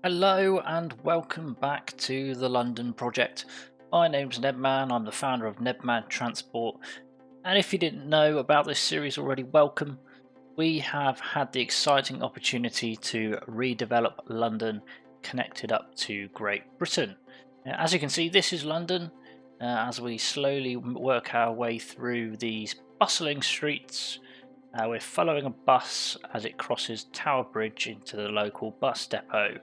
Hello and welcome back to the London project. My name's Nebman, I'm the founder of Nebman Transport, and if you didn't know about this series already, welcome. We have had the exciting opportunity to redevelop London connected up to Great Britain. As you can see, this is London as we slowly work our way through these bustling streets. We're following a bus as it crosses Tower Bridge into the local bus depot.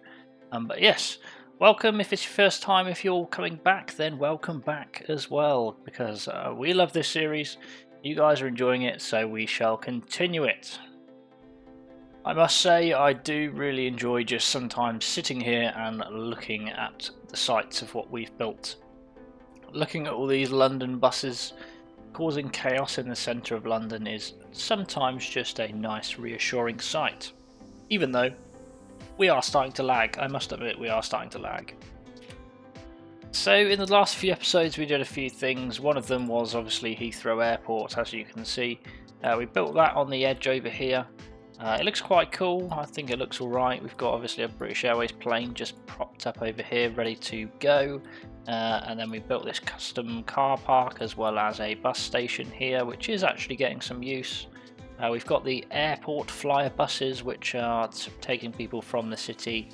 But yes, welcome if it's your first time. If you're coming back, then welcome back as well, because we love this series. You guys are enjoying it, so we shall continue it. I must say, I do really enjoy just sometimes sitting here and looking at the sights of what we've built. Looking at all these London buses causing chaos in the centre of London is sometimes just a nice reassuring sight, even though we are starting to lag. I must admit, we are starting to lag. So in the last few episodes we did a few things. One of them was obviously Heathrow Airport, as you can see. We built that on the edge over here. It looks quite cool. I think it looks alright. We've got obviously a British Airways plane just propped up over here ready to go. And then we built this custom car park as well as a bus station here, which is actually getting some use. We've got the airport flyer buses, which are taking people from the city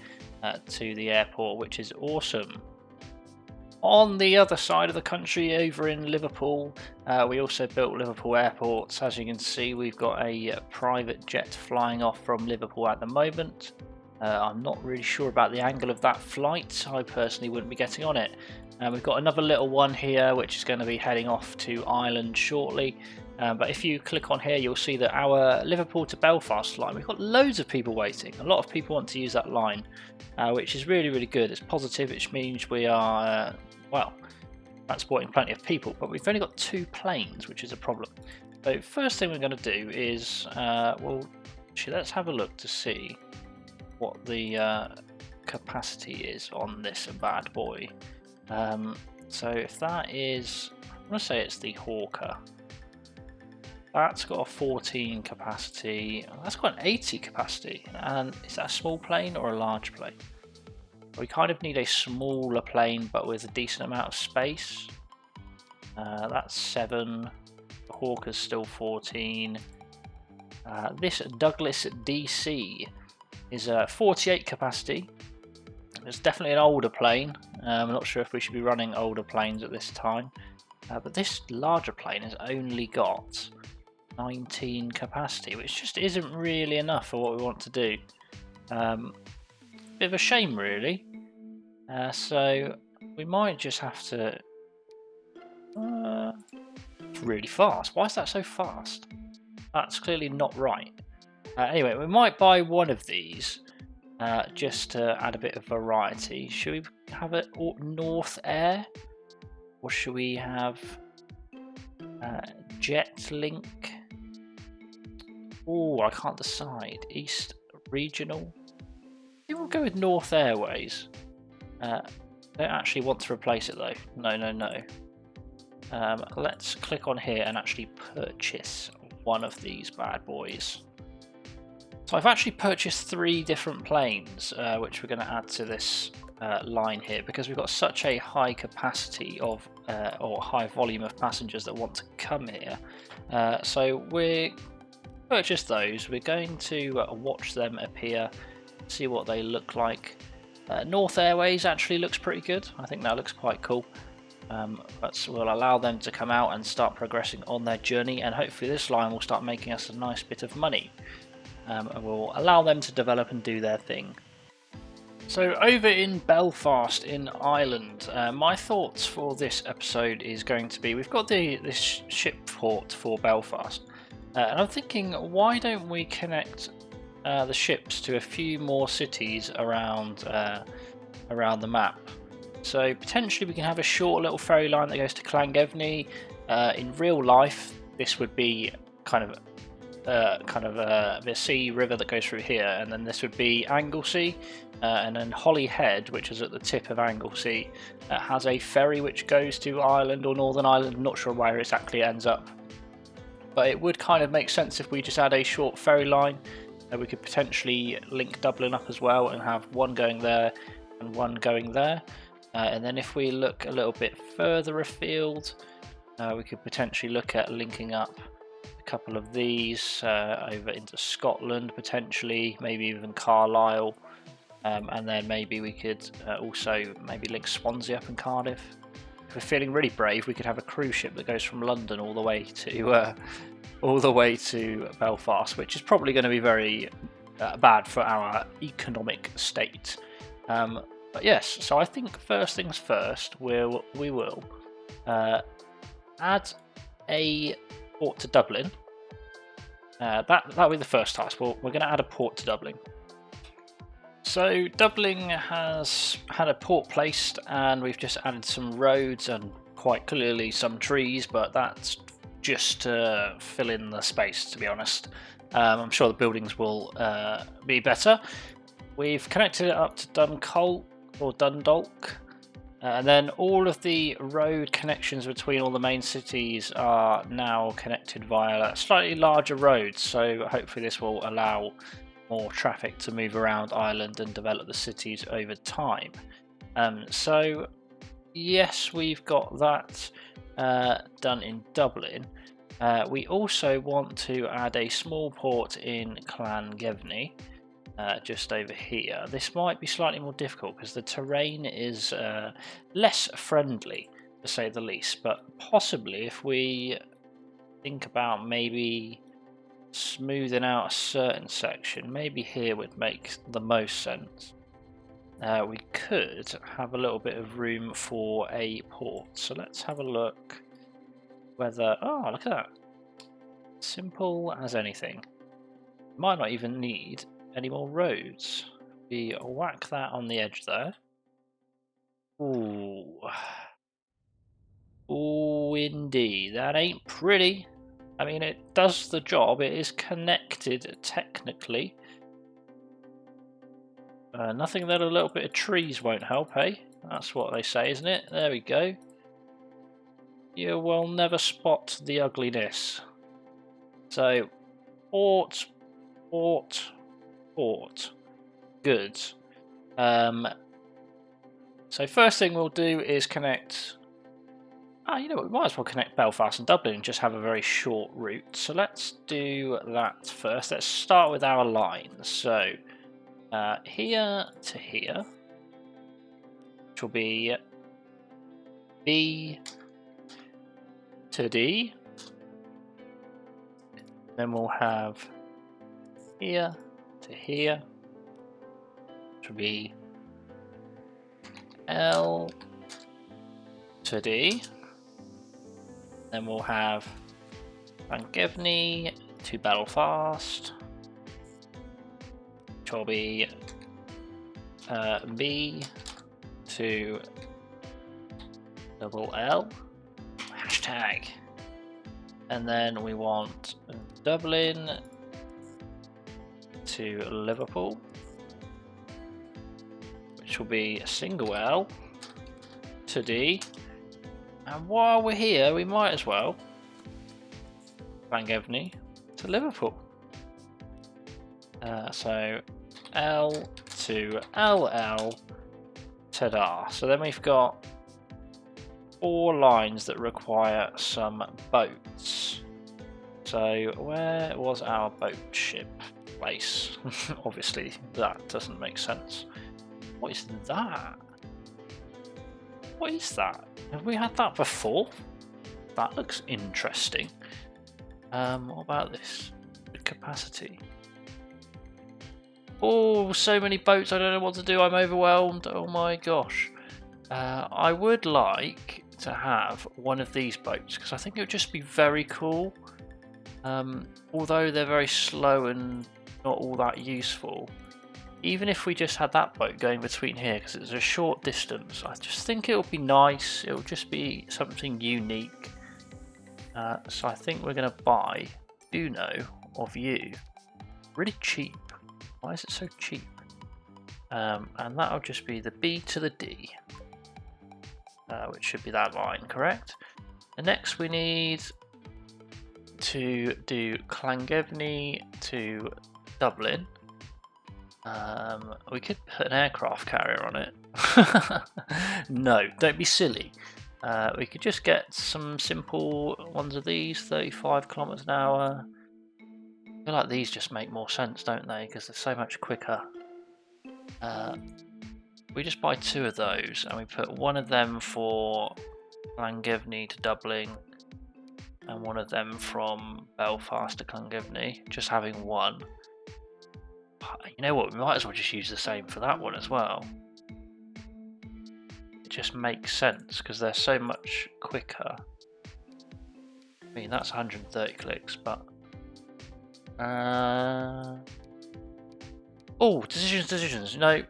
to the airport, which is awesome. On the other side of the country, over in Liverpool, we also built Liverpool Airport. As you can see, we've got a private jet flying off from Liverpool at the moment. I'm not really sure about the angle of that flight. I personally wouldn't be getting on it. We've got another little one here, which is going to be heading off to Ireland shortly. But if you click on here, you'll see that our Liverpool to Belfast line, we've got loads of people waiting. A lot of people want to use that line, which is really, really good. It's positive, which means we are, transporting plenty of people, but we've only got 2 planes, which is a problem. So first thing we're going to do is, let's have a look to see what the capacity is on this bad boy. So if that is, I'm going to say it's the Hawker. That's got a 14 capacity, that's got an 80 capacity, and is that a small plane or a large plane? We kind of need a smaller plane but with a decent amount of space. That's 7, the Hawker's still 14. This Douglas DC is a 48 capacity. It's definitely an older plane. I'm not sure if we should be running older planes at this time, but this larger plane has only got 19 capacity, which just isn't really enough for what we want to do. Bit of a shame, really. So we might just have to. It's really fast. Why is that so fast? That's clearly not right. Anyway, we might buy one of these just to add a bit of variety. Should we have it North Air, or should we have Jet Link? Oh, I can't decide. East Regional. I think we'll go with North Airways. I don't actually want to replace it though. No. Let's click on here and actually purchase one of these bad boys. So I've actually purchased 3 different planes, which we're going to add to this line here, because we've got such a high capacity of or high volume of passengers that want to come here. So we're purchase those. We're going to watch them appear, see what they look like. North Airways actually looks pretty good. I think that looks quite cool. But we'll allow them to come out and start progressing on their journey, and hopefully this line will start making us a nice bit of money. And we'll allow them to develop and do their thing. So over in Belfast in Ireland, my thoughts for this episode is going to be, we've got this ship port for Belfast, and I'm thinking, why don't we connect the ships to a few more cities around the map? So potentially we can have a short little ferry line that goes to Llangefni. In real life, this would be kind of the sea river that goes through here, and then this would be Anglesey, and then Holyhead, which is at the tip of Anglesey, has a ferry which goes to Ireland or Northern Ireland. I'm not sure where exactly it ends up, but it would kind of make sense if we just add a short ferry line We could potentially link Dublin up as well and have one going there and one going there. And then if we look a little bit further afield, we could potentially look at linking up a couple of these over into Scotland potentially, maybe even Carlisle. And then maybe we could also maybe link Swansea up in Cardiff. If we're feeling really brave, we could have a cruise ship that goes from London all the way to Belfast, which is probably going to be very bad for our economic state. But yes, so I think first things first, we will add a port to Dublin. That'll be the first task. We're going to add a port to Dublin. So Dublin has had a port placed, and we've just added some roads and quite clearly some trees, but that's just to fill in the space, to be honest. I'm sure the buildings will be better. We've connected it up to Dundalk, and then all of the road connections between all the main cities are now connected via slightly larger roads, so hopefully this will allow more traffic to move around Ireland and develop the cities over time. So yes, we've got that done in Dublin. We also want to add a small port in Llangefni, just over here. This might be slightly more difficult because the terrain is less friendly, to say the least, but possibly if we think about maybe smoothing out a certain section, maybe here would make the most sense. We could have a little bit of room for a port, so let's have a look whether, oh look at that, simple as anything. Might not even need any more roads. We whack that on the edge there. Ooh indeed, that ain't pretty. I mean, it does the job. It is connected technically. Nothing that a little bit of trees won't help, hey? That's what they say, isn't it? There we go. You will never spot the ugliness. So, port. Good. So first thing we'll do is connect. You know what, we might as well connect Belfast and Dublin and just have a very short route. So let's do that first. Let's start with our lines. So here to here, which will be B to D. Then we'll have here to here, which will be L to D. Then we'll have Llangefni to Belfast, which will be B to double L, hashtag. And then we want Dublin to Liverpool, which will be a single L to D. And while we're here, we might as well Llangefni to Liverpool. So L to LL, ta-da. So then we've got 4 lines that require some boats. So where was our boat ship place? Obviously that doesn't make sense. What is that? What is that? Have we had that before? That looks interesting. What about this? Good capacity. Oh, so many boats, I don't know what to do, I'm overwhelmed. Oh my gosh. I would like to have one of these boats because I think it would just be very cool. Although they're very slow and not all that useful. Even if we just had that boat going between here, because it's a short distance, I just think it would be nice. It would just be something unique. So I think we're going to buy Uno of you. Really cheap. Why is it so cheap? And that'll just be the B to the D, which should be that line, correct? And next we need to do Llangefni to Dublin. We could put an aircraft carrier on it. No, don't be silly. We could just get some simple ones of these, 35 kilometers an hour. I feel like these just make more sense, don't they? Because they're so much quicker. We just buy 2 of those, and we put one of them for Llangefni to Dublin, and one of them from Belfast to Llangefni. Just having one. You know what? We might as well just use the same for that one as well. It just makes sense because they're so much quicker. I mean, that's 130 clicks, but oh, decisions. No,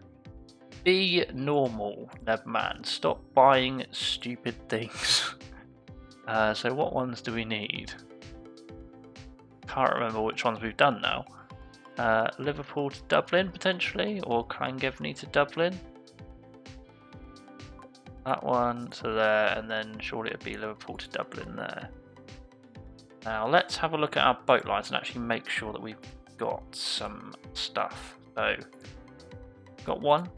be normal, Nebman. Stop buying stupid things. So what ones do we need? Can't remember which ones we've done now. Liverpool to Dublin potentially, or Llangefni to Dublin. That one to there, and then surely it'd be Liverpool to Dublin there. Now let's have a look at our boat lines and actually make sure that we've got some stuff. So, got 1,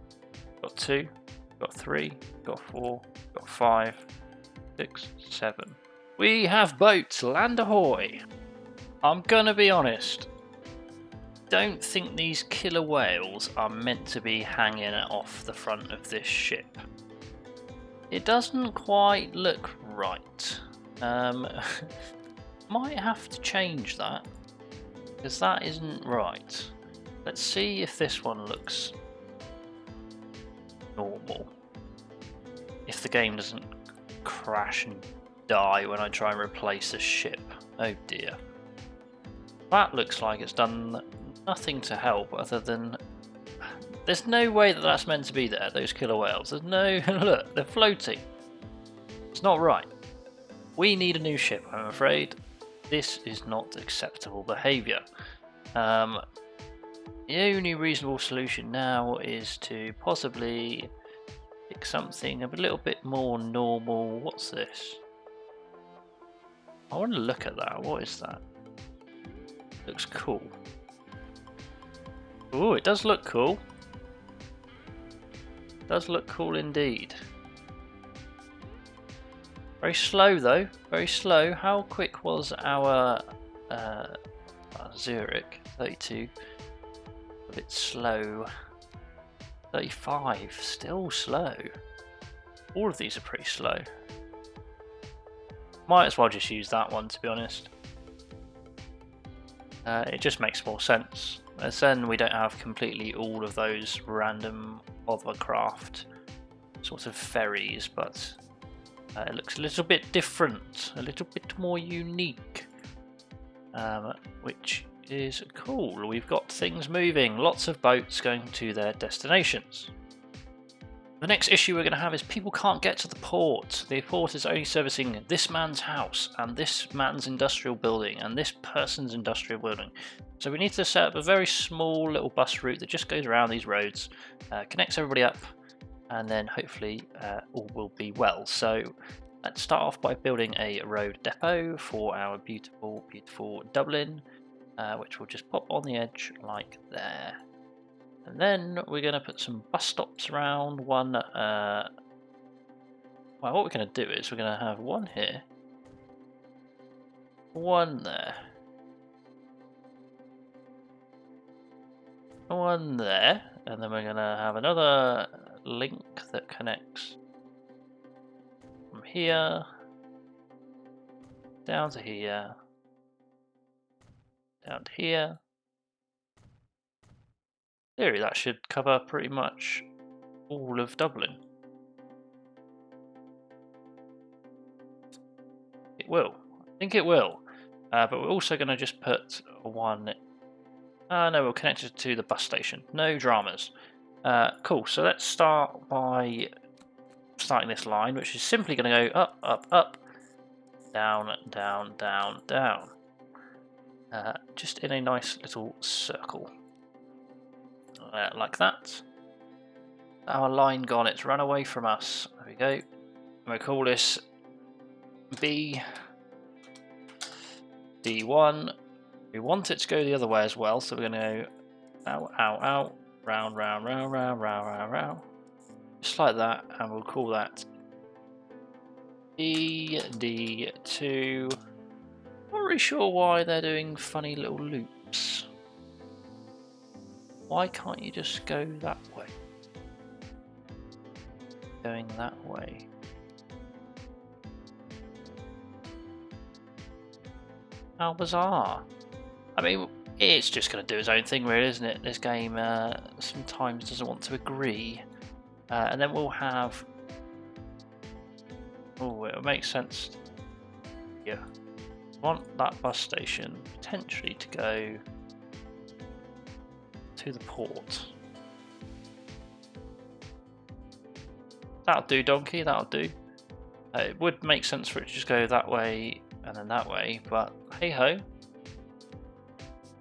got 2, got 3, got 4, got 5, 6, 7. We have boats, land ahoy! I'm gonna be honest, don't think these killer whales are meant to be hanging off the front of this ship. It doesn't quite look right. Might have to change that, because that isn't right. Let's see if this one looks normal. If the game doesn't crash and die when I try and replace a ship. Oh dear. That looks like it's done nothing to help other than... There's no way that that's meant to be there, those killer whales. There's no... Look, they're floating. It's not right. We need a new ship, I'm afraid. This is not acceptable behaviour. The only reasonable solution now is to possibly pick something a little bit more normal. What's this? I want to look at that. What is that? Looks cool. Oh, it does look cool. It does look cool indeed. Very slow though, very slow. How quick was our Zurich? 32. A bit slow. 35, still slow. All of these are pretty slow. Might as well just use that one, to be honest. It just makes more sense. As then we don't have completely all of those random hovercraft sort of ferries, but it looks a little bit different, a little bit more unique, which is cool. We've got things moving, lots of boats going to their destinations. The next issue we're going to have is people can't get to the port. The port is only servicing this man's house and this man's industrial building and this person's industrial building. So we need to set up a very small little bus route that just goes around these roads, connects everybody up, and then hopefully all will be well. So let's start off by building a road depot for our beautiful, beautiful Dublin, which will just pop on the edge like there. And then we're going to put some bus stops around. One, well, what we're going to do is we're going to have one here, one there, one there, and then we're going to have another link that connects from here down to here, down to here. Theory, that should cover pretty much all of Dublin. It will. I think it will. But we're also going to just put one... no, we'll connect it to the bus station. No dramas. Cool, so let's start by starting this line, which is simply going to go up, up, up, down, down, down, down. Just in a nice little circle. Like that. Our line gone, it's run away from us. There we go. We'll call this B D1. We want it to go the other way as well, so we're going to go Ow, ow, ow. Round, round, round, round, round, round, round. Just like that, and we'll call that D2. Not really sure why they're doing funny little loops. Why can't you just go that way? Going that way. How bizarre. I mean, it's just going to do its own thing, really, isn't it? This game sometimes doesn't want to agree. And then we'll have... Oh, it'll make sense. Yeah. Want that bus station potentially to go to the port. That'll do, donkey, that'll do. It would make sense for it to just go that way and then that way, but hey ho.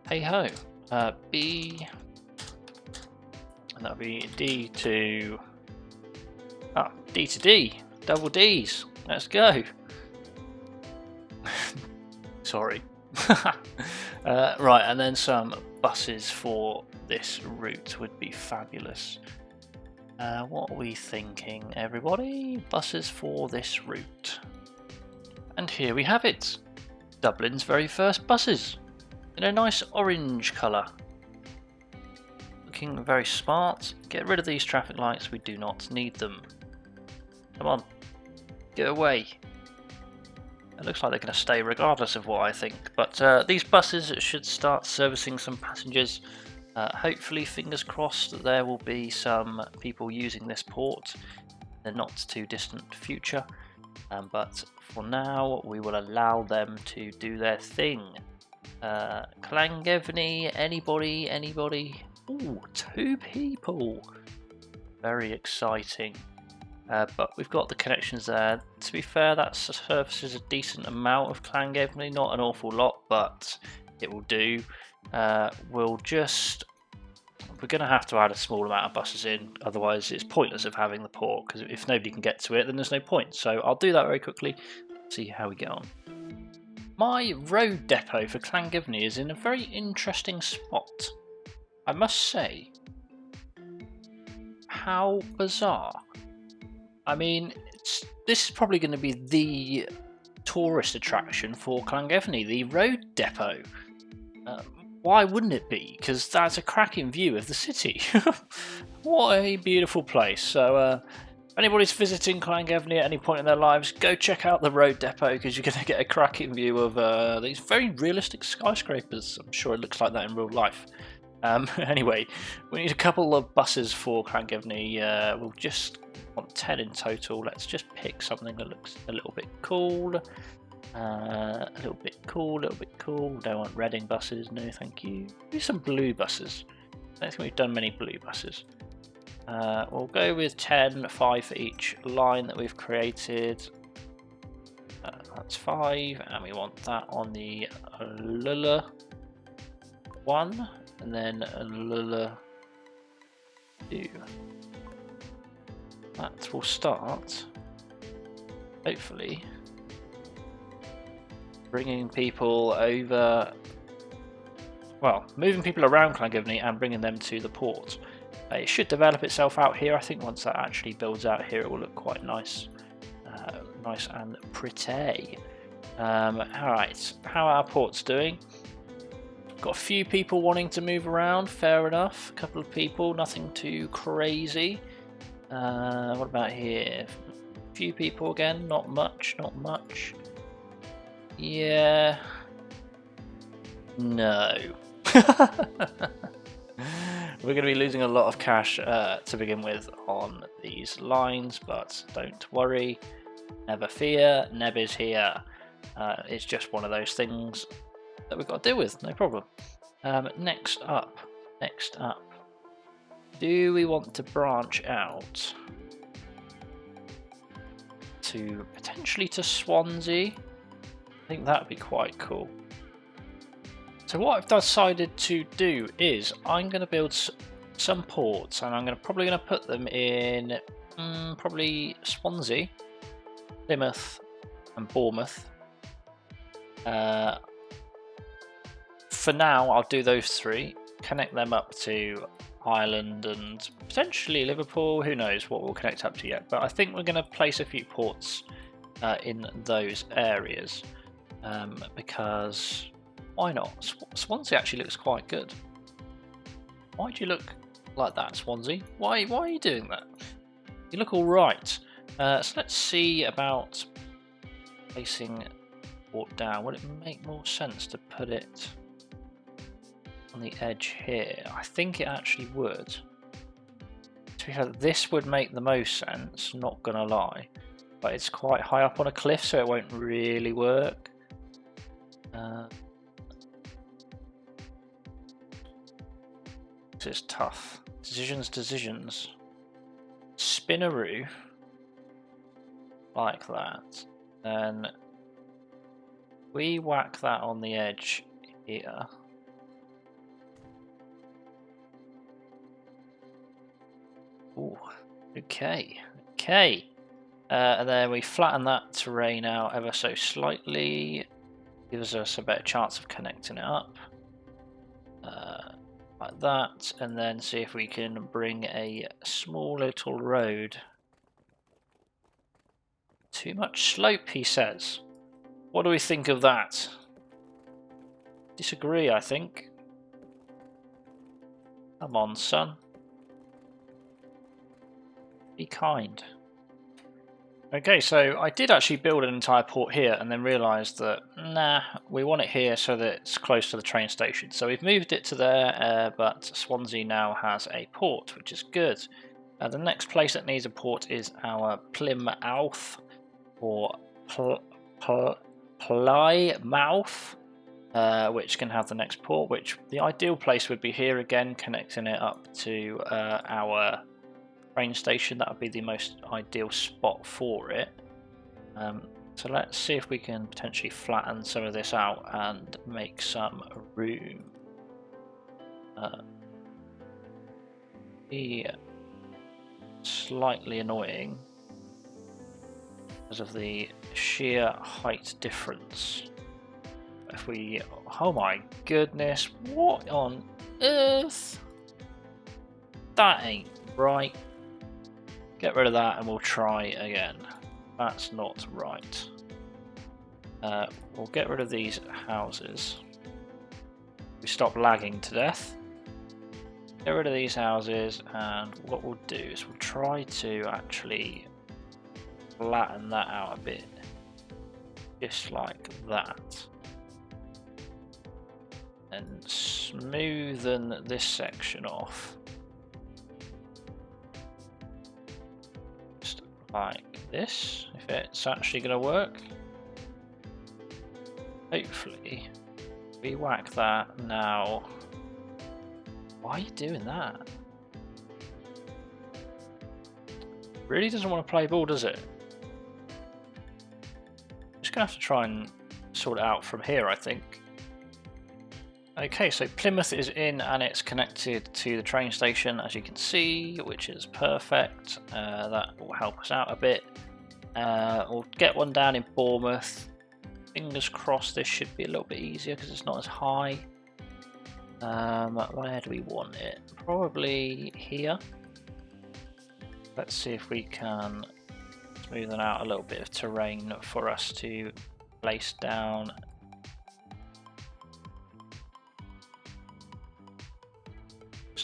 Hey ho. B, and that'll be D to D to D. Double D's. Let's go. Sorry. Right, and then some buses for this route would be fabulous. What are we thinking, everybody? Buses for this route. And here we have it. Dublin's very first buses. In a nice orange colour. Looking very smart. Get rid of these traffic lights, we do not need them. Come on. Get away. It looks like they're going to stay regardless of what I think. But these buses should start servicing some passengers. Hopefully, fingers crossed, that there will be some people using this port in the not too distant future. But for now, we will allow them to do their thing. Llangefni, anybody? Ooh, 2 people. Very exciting. But we've got the connections there. To be fair, that services a decent amount of Llangefni, not an awful lot, but it will do. We're going to have to add a small amount of buses in, otherwise it's pointless of having the port, because if nobody can get to it, then there's no point. So I'll do that very quickly, see how we get on. My road depot for Llangefni is in a very interesting spot, I must say. How bizarre. I mean, this is probably going to be the tourist attraction for Llangefni, the road depot. Why wouldn't it be? Because that's a cracking view of the city. What a beautiful place. So if anybody's visiting Llangefni at any point in their lives, go check out the road depot, because you're going to get a cracking view of these very realistic skyscrapers. I'm sure it looks like that in real life. Anyway, we need a couple of buses for Llangefni. We'll just want 10 in total. Let's just pick something that looks a little bit cool. A little bit cool. Don't want Reading buses, no thank you. Do some blue buses. I don't think we've done many blue buses. We'll go with 10, 5 for each line that we've created. That's 5, and we want that on the Lula 1, and then Lula 2. That will start, hopefully, bringing people over, well, moving people around Llangefni and bringing them to the port. It should develop itself out here. I think once that actually builds out here, it will look quite nice. Nice and pretty. Alright, how are our ports doing? Got a few people wanting to move around, fair enough. A couple of people, nothing too crazy. What about here? A few people again, not much. Yeah. No. We're going to be losing a lot of cash to begin with on these lines, but don't worry. Never fear, Neb is here. It's just one of those things that we've got to deal with, no problem. Next up. Do we want to branch out to potentially to Swansea? I think that would be quite cool. So what I've decided to do is I'm going to build some ports, and I'm probably going to put them in probably Swansea, Plymouth and Bournemouth. For now I'll do those 3. connect them up to Ireland and potentially Liverpool. Who knows what we'll connect up to yet, but I think we're going to place a few ports in those areas because why not? Swansea actually looks quite good. Why do you look like that, Swansea? Why are you doing that? You look all right. So let's see about placing port down. Would it make more sense to put it on the edge here? I think it actually would. To be fair, this would make the most sense, not gonna lie, but it's quite high up on a cliff, so it won't really work. This is tough. Decisions. Spinaroo like that, then we whack that on the edge here. Ooh, okay. And then we flatten that terrain out ever so slightly, gives us a better chance of connecting it up. Like that, and then see if we can bring a small little road. Too much slope, he says. What do we think of that? Disagree, I think. Come on, son. Be kind. Okay, so I did actually build an entire port here and then realised that, nah, we want it here so that it's close to the train station. So we've moved it to there, but Swansea now has a port, which is good. The next place that needs a port is our Plymouth, or Plymouth, which can have the next port, which the ideal place would be here again, connecting it up to our train station. That would be the most ideal spot for it. So let's see if we can potentially flatten some of this out and make some room. Be slightly annoying because of the sheer height difference. If we, oh my goodness, what on earth? That ain't right. Get rid of that and we'll try again. That's not right. We'll get rid of these houses. We stop lagging to death. Get rid of these houses, and what we'll do is we'll try to actually flatten that out a bit. Just like that. And smoothen this section off. Like this, if it's actually going to work. Hopefully, we whack that now. Why are you doing that? Really doesn't want to play ball, does it? Just going to have to try and sort it out from here, I think. Okay, so Plymouth is in and it's connected to the train station, as you can see, which is perfect. That will help us out a bit. We'll get one down in Bournemouth. Fingers crossed this should be a little bit easier because it's not as high. Where do we want it? Probably here. Let's see if we can smoothen out a little bit of terrain for us to place down.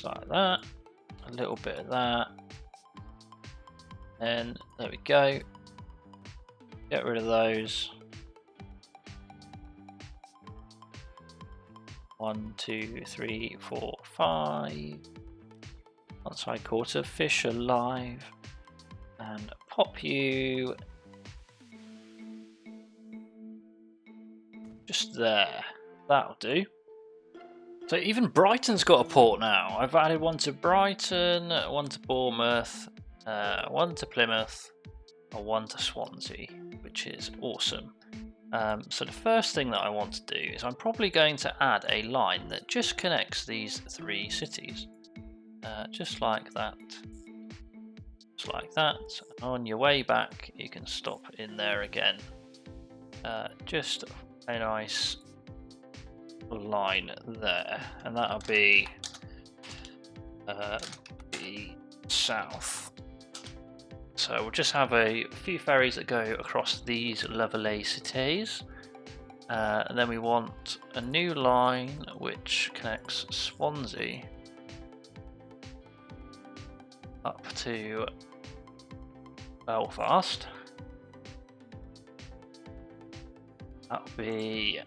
Like that, a little bit of that, and there we go. Get rid of those. 1, 2, 3, 4, 5. Outside quarter, fish alive, and pop you just there. That'll do. So even Brighton's got a port now. I've added one to Brighton, one to Bournemouth, one to Plymouth, and one to Swansea, which is awesome. So the first thing that I want to do is I'm probably going to add a line that just connects these 3 cities. Just like that. Just like that. On your way back, you can stop in there again. Just a nice line there, and that'll be be south. So we'll just have a few ferries that go across these lovely cities. And then we want a new line which connects Swansea up to Belfast. That'll be...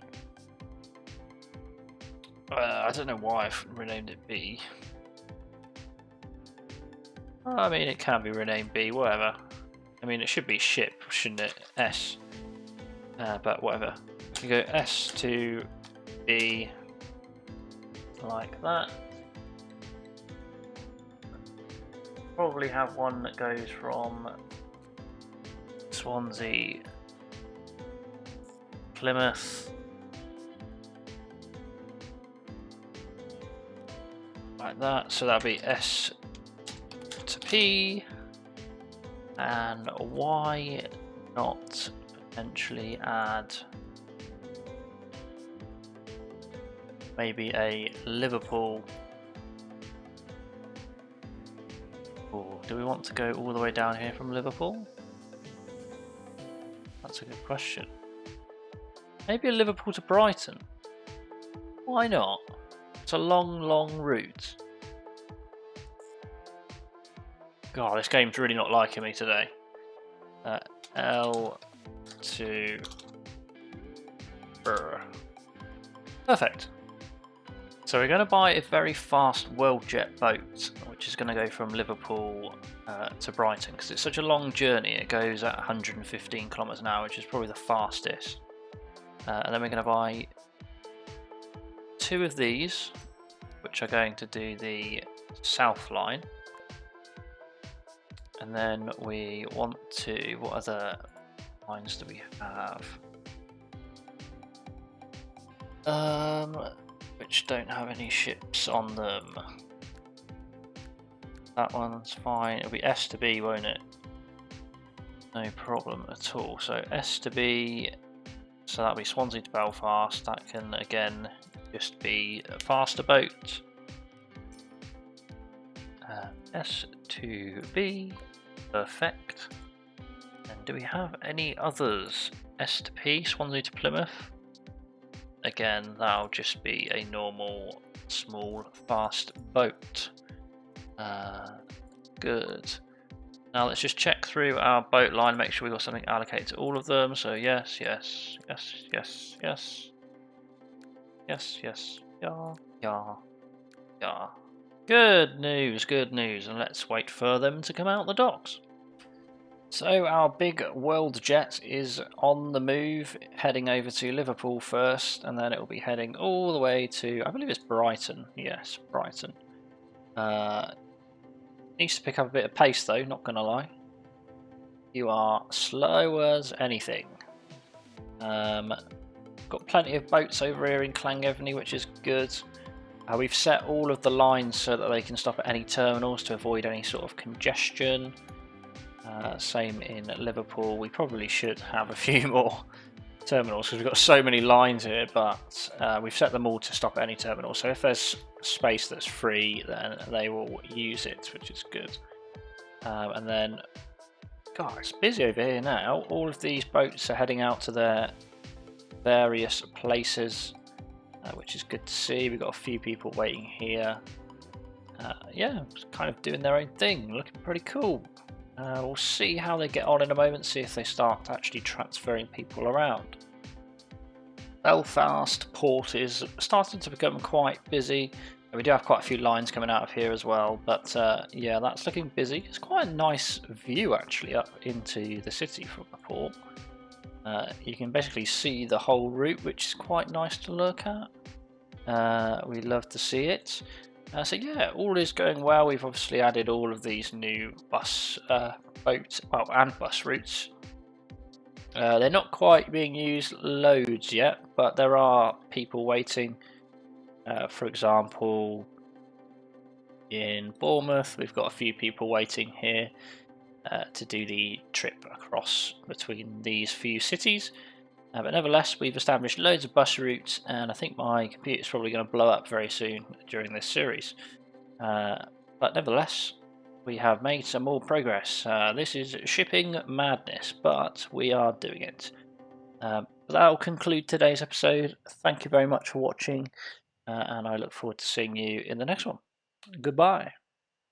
I don't know why I've renamed it B. I mean, it can be renamed B, whatever. I mean, it should be ship, shouldn't it? S. But whatever. You go S to B, like that. Probably have one that goes from Swansea, Plymouth, like that. So that'll be S to P, and why not potentially add maybe a Liverpool? Or do we want to go all the way down here from Liverpool? That's a good question. Maybe a Liverpool to Brighton. Why not? It's a long route. God, this game's really not liking me today. L to Perfect. So we're going to buy a very fast Worldjet boat, which is going to go from Liverpool to Brighton, because it's such a long journey. It goes at 115 kilometers an hour, which is probably the fastest. And then we're going to buy 2 of these, which are going to do the south line. And then we want to, what other lines do we have? Which don't have any ships on them. That one's fine. It'll be S to B, won't it? No problem at all. So S to B, so that'll be Swansea to Belfast. That can again just be a faster boat. S to B, perfect. And do we have any others? S to P, Swansea to Plymouth. Again, that'll just be a normal, small, fast boat. Good. Now let's just check through our boat line, make sure we've got something allocated to all of them. So yes, yes, yes, yes, yes. Yes, yes, yeah. Good news, and let's wait for them to come out the docks. So our big Worldjet is on the move, heading over to Liverpool first, and then it will be heading all the way to, I believe it's Brighton. Yes, Brighton. Needs to pick up a bit of pace though, not gonna lie. You are slow as anything. Got plenty of boats over here in Llangefni, which is good. We've set all of the lines so that they can stop at any terminals to avoid any sort of congestion. Same in Liverpool. We probably should have a few more terminals because we've got so many lines here, but we've set them all to stop at any terminal. So if there's space that's free, then they will use it, which is good. And then, God, it's busy over here now. All of these boats are heading out to their various places, which is good to see. We've got a few people waiting here. Yeah, kind of doing their own thing, looking pretty cool. We'll see how they get on in a moment, see if they start actually transferring people around. Belfast port is starting to become quite busy. We do have quite a few lines coming out of here as well, but yeah, that's looking busy. It's quite a nice view actually up into the city from the port. You can basically see the whole route, which is quite nice to look at. We love to see it. So yeah, all is going well. We've obviously added all of these new bus and bus routes. They're not quite being used loads yet, but there are people waiting. For example, in Bournemouth, we've got a few people waiting here to do the trip across between these few cities. But nevertheless, we've established loads of bus routes, and I think my computer is probably going to blow up very soon during this series. but nevertheless, we have made some more progress. This is shipping madness, but we are doing it. That will conclude today's episode. Thank you very much for watching, and I look forward to seeing you in the next one. Goodbye.